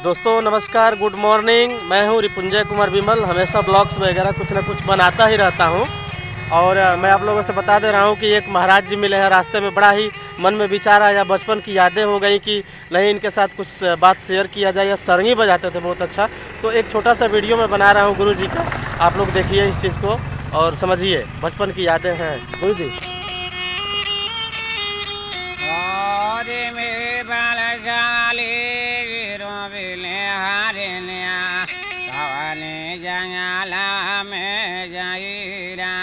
दोस्तों नमस्कार, good morning. मैं हूं रिपुंजय कुमार विमल। हमेशा ब्लॉग्स वगैरह कुछ ना कुछ बनाता ही रहता हूं। और मैं आप लोगों से बता दे रहा हूं कि एक महाराज जी मिले हैं रास्ते में। बड़ा ही मन में विचार आया, बचपन की यादें हो गई कि नहीं इनके साथ कुछ बात शेयर किया जाए। या सरंगी बजाते थे बहुत अच्छा, तो एक छोटा सा वीडियो मैं बना रहा हूँ गुरु जी का। आप लोग देखिए इस चीज़ को और समझिए, बचपन की यादें हैं गुरु जी। जंगला में जाइरा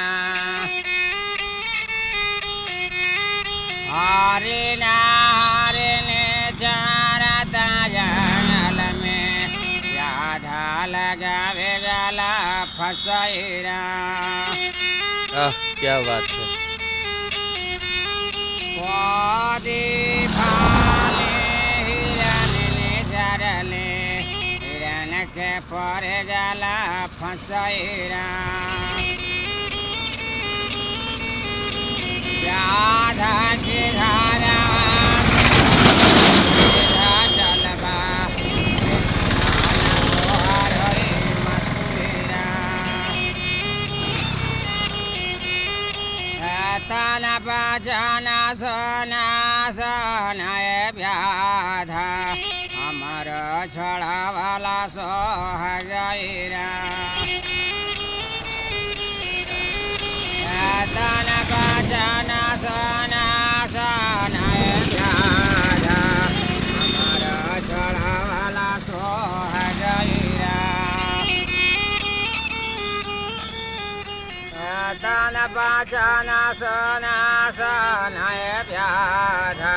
हरिना हरिने चारता जंगल में राधा लगावे गला फसैरा। क्या बात है। के पर गला फसैरा राधा के धारा चलबा तोहर मथुरा तन बचना सोना सोनाए व्याधा हमर छड़ा वाला सोह गईरा। तन बचना सोना सोनाए व्याधा हमर छड़ा वाला सोह गईरा। तन बचना सोना सोनाए व्याधा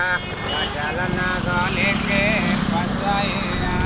चलना गले के फसैरा।